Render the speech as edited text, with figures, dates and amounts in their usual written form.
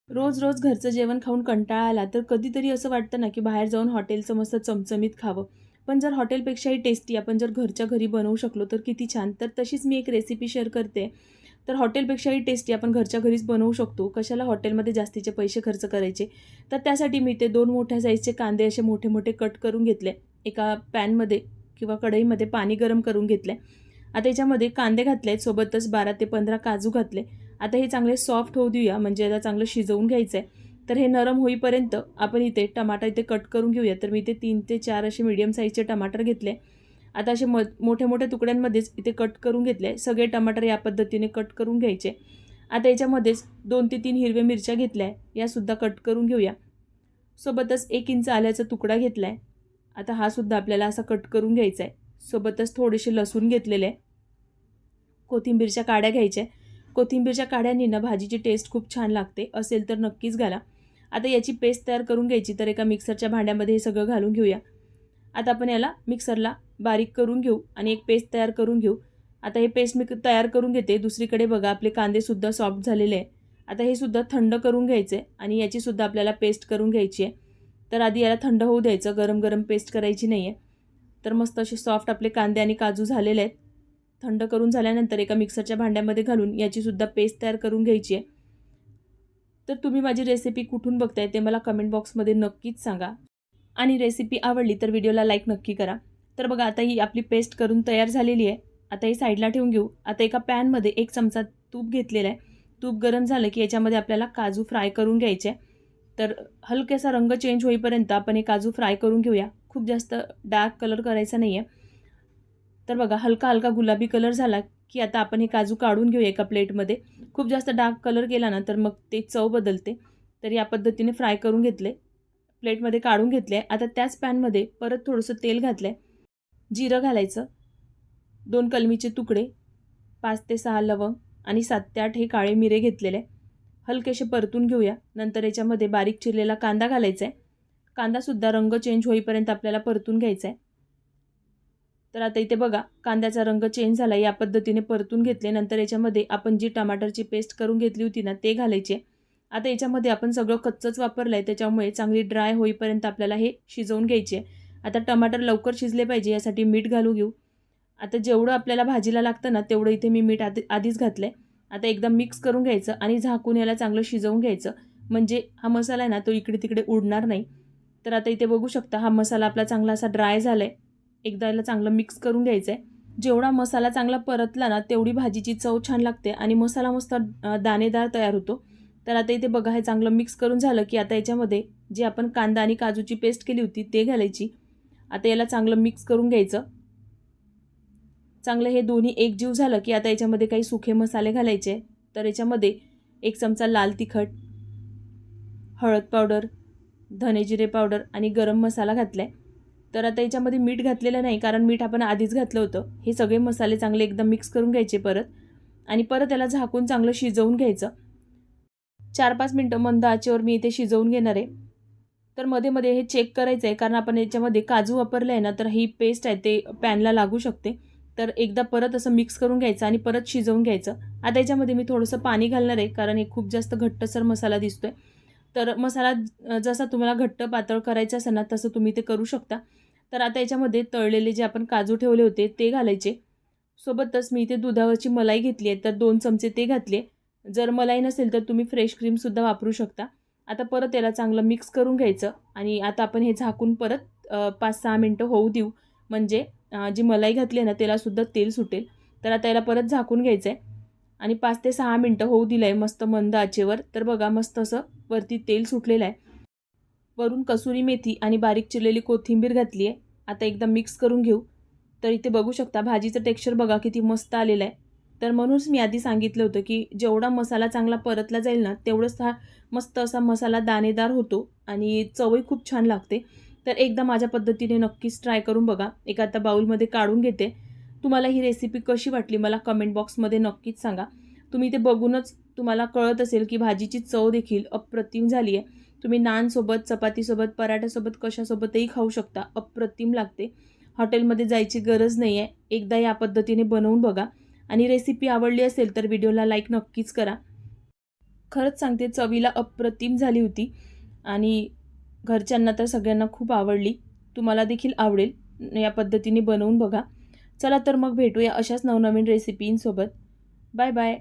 रोज रोज घरचं जेवण खाऊन कंटाळा आला तर कधीतरी असं वाटतं ना, की बाहेर जाऊन हॉटेलचं मस्त चमचमीत खावं. पण जर हॉटेलपेक्षाही टेस्टी आपण जर घरच्या घरी बनवू शकलो तर किती छान. तर तशीच मी एक रेसिपी शेअर करते. तर हॉटेलपेक्षाही टेस्टी आपण घरच्या घरीच बनवू शकतो. कशाला हॉटेलमध्ये जास्तीचे पैसे खर्च करायचे. तर त्यासाठी मी ते 2 मोठ्या साईजचे कांदे असे मोठे-मोठे कट करून घेतले. एका पॅनमध्ये किंवा कढईमध्ये पाणी गरम करून घेतले. आता याच्यामध्ये कांदे घातले, सोबतच 12 ते 15 काजू घातले. आता हे चांगले सॉफ्ट होऊ देऊया, म्हणजे याला चांगलं शिजवून घ्यायचं आहे. तर हे नरम होईपर्यंत आपण इथे टमाटर इथे कट करून घेऊया. तर मी इथे 3 ते 4 असे मीडियम साईजचे टमाटर घेतले. आता असे मोठ्या-मोठ्या तुकड्यांमध्येच इथे कट करून घेतले. सगळे टमाटर या पद्धतीने कट करून घ्यायचे. आता याच्यामध्येच 2 ते 3 हिरव्या मिरच्या घेतल्या आहे, यासुद्धा कट करून घेऊया. सोबतच 1 इंच आल्याचा तुकडा घेतला आहे. आता हा सुद्धा आपल्याला असा कट करून घ्यायचा आहे. सोबतच थोडेसे लसूण घेतलेले आहे. कोथिंबीरच्या काड्या घ्यायच्या. कोथिंबीरच्या काड्यांनी ना भाजीची टेस्ट खूप छान लागते. असेल तर नक्कीच घाला. आता याची पेस्ट तयार करून घ्यायची. तर एका मिक्सरच्या भांड्यामध्ये हे सगळं घालून घेऊया. आता आपण याला मिक्सरला बारीक करून घेऊ आणि एक पेस्ट तयार करून घेऊ. आता हे पेस्ट मी तयार करून घेते. दुसरीकडे बघा आपले कांदेसुद्धा सॉफ्ट झालेले आहे. आता हे सुद्धा थंड करून घ्यायचे आणि याचीसुद्धा आपल्याला पेस्ट करून घ्यायची आहे. तर आधी याला थंड होऊ द्यायचं. गरम-गरम पेस्ट करायची नाही आहे. तर मस्त असे सॉफ्ट आपले कांदे आणि काजू झालेले आहेत. थंड करून झाल्यानंतर एका मिक्सरच्या भांड्यामध्ये घालून याचीसुद्धा पेस्ट तयार करून घ्यायची आहे. तर तुम्ही माझी रेसिपी कुठून बघताय ते मला कमेंट बॉक्समध्ये नक्कीच सांगा. आणि रेसिपी आवडली तर व्हिडिओला लाईक नक्की करा. तर बघा आता ही आपली पेस्ट करून तयार झालेली आहे. आता ही साईडला ठेवून घेऊ. आता एका पॅनमध्ये 1 चमचा तूप घेतलेला आहे. तूप गरम झालं की याच्यामध्ये आपल्याला काजू फ्राय करून घ्यायचे. तर हलकासा रंग चेंज होईपर्यंत आपण हे काजू फ्राय करून घेऊया. खूप जास्त डार्क कलर करायचा नाही आहे. तर बघा हलका-हलका गुलाबी कलर झाला की आता आपण हे काजू काढून घेऊया एका प्लेटमध्ये. खूप जास्त डार्क कलर केला ना तर मग ते चव बदलते. तर या पद्धतीने फ्राय करून घेतले. प्लेटमध्ये काढून घेतले. आता त्याच पॅनमध्ये परत थोडंसं तेल घातलं आहे. जिरं घालायचं, 2 कलमीचे तुकडे, 5 ते 6 लवंग आणि 7 ते 8 हे काळे मिरे घेतलेले. हलकेसे परतून घेऊया. नंतर याच्यामध्ये बारीक चिरलेला कांदा घालायचा आहे. कांदासुद्धा रंग चेंज होईपर्यंत आपल्याला परतून घ्यायचा आहे. तर आता इथे बघा कांद्याचा रंग चेंज झाला. या पद्धतीने परतून घेतले. नंतर याच्यामध्ये आपण जी टमाटरची पेस्ट करून घेतली होती ना ते घालायचे. आता याच्यामध्ये आपण सगळं कच्चंच वापरलं आहे, त्याच्यामुळे चांगली ड्राय होईपर्यंत आपल्याला हे शिजवून घ्यायचे. आता टमाटर लवकर शिजले पाहिजे यासाठी मीठ घालू घेऊ. आता जेवढं आपल्याला भाजीला लागतं ना तेवढं इथे मी मीठ आधीच घातलं आहे. आता एकदा मिक्स करून घ्यायचं आणि झाकून याला चांगलं शिजवून घ्यायचं. म्हणजे हा मसाला आहे ना तो इकडे-तिकडे उडणार नाही. तर आता इथे बघू शकता हा मसाला आपला चांगला असा ड्राय झाला आहे. एकदा याला चांगलं मिक्स करून घ्यायचं आहे. जेवढा मसाला चांगला परतला ना तेवढी भाजीची चव छान लागते आणि मसाला मस्त दाणेदार तयार होतो. तर आता इथे बघा हे चांगलं मिक्स करून झालं की आता याच्यामध्ये जे आपण कांदा आणि काजूची पेस्ट केली होती ते घालायची. आता याला चांगलं मिक्स करून घ्यायचं. चांगलं हे दोन्ही एकजीव झालं की आता याच्यामध्ये काही सुखे मसाले घालायचे. तर याच्यामध्ये 1 चमचा लाल तिखट, हळद पावडर, धने जिरे पावडर आणि गरम मसाला घातलाय. तर आता याच्यामध्ये मीठ घातलेलं नाही कारण मीठ आपण आधीच घातलं होतं. हे सगळे मसाले चांगले एकदम मिक्स करून घ्यायचे परत आणि परत याला झाकून चांगलं शिजवून घ्यायचं. 4-5 मिनिटं मंद आचेवर मी इथे शिजवून घेणार आहे. तर मध्ये-मध्ये हे चेक करायचं आहे कारण आपण याच्यामध्ये काजू वापरले आहे ना तर ही पेस्ट आहे ते पॅनला लागू शकते. तर एकदा परत असं मिक्स करून घ्यायचं आणि परत शिजवून घ्यायचं. आता याच्यामध्ये मी थोडंसं पाणी घालणार आहे कारण हे खूप जास्त घट्टसर मसाला दिसतोय. तर मसाला जसा तुम्हाला घट्ट पातळ करायचा असेल ना तसं तुम्ही ते करू शकता. तर आता याच्यामध्ये तळलेले जे आपण काजू ठेवले होते ते घालायचे. सोबतच मी इथे दुधावरची मलाई घेतली आहे तर 2 चमचे ते घातले. जर मलाई नसेल तर तुम्ही फ्रेश क्रीमसुद्धा वापरू शकता. आता परत याला चांगलं मिक्स करून घ्यायचं आणि आता आपण हे झाकून परत 5-6 मिनिटं होऊ देऊ. म्हणजे जी मलाई घातली आहे ना त्यालासुद्धा तेल सुटेल. तर आता याला परत झाकून घ्यायचं आहे आणि 5 ते 6 मिनिटं होऊ दिलं आहे मस्त मंद आचेवर. तर बघा मस्त असं वरती तेल सुटलेलं आहे. वरून कसुरी मेथी आणि बारीक चिरलेली कोथिंबीर घातली आहे. आता एकदा मिक्स करून घेऊ. तर इथे बघू शकता भाजीचं टेक्स्चर बघा किती मस्त आलेलं आहे. तर म्हणूनच मी आधी सांगितलं होतं की जेवढा मसाला चांगला परतला जाईल ना तेवढंच हा मस्त असा मसाला दाणेदार होतो आणि चवही खूप छान लागते. तर एकदा माझ्या पद्धतीने नक्कीच ट्राय करून बघा. एक आता बाउलमध्ये काढून घेते. तुम्हाला ही रेसिपी कशी वाटली मला कमेंट बॉक्समध्ये नक्कीच सांगा. तुम्ही ते बघूनच तुम्हाला कळत असेल की भाजीची चव देखील अप्रतिम झाली आहे. तुम्ही नानसोबत, चपातीसोबत, पराठ्यासोबत कशासोबतही खाऊ शकता. अप्रतिम लागते. हॉटेलमध्ये जायची गरज नाही आहे. एकदा या पद्धतीने बनवून बघा आणि रेसिपी आवडली असेल तर व्हिडिओला लाईक नक्कीच करा. खरंच सांगते चवीला अप्रतिम झाली होती आणि घरच्यांना तर सगळ्यांना खूप आवडली. तुम्हाला देखील आवडेल या पद्धतीने बनवून बघा. चला तर मग भेटूया अशाच नवनवीन रेसिपींसोबत. Bye bye.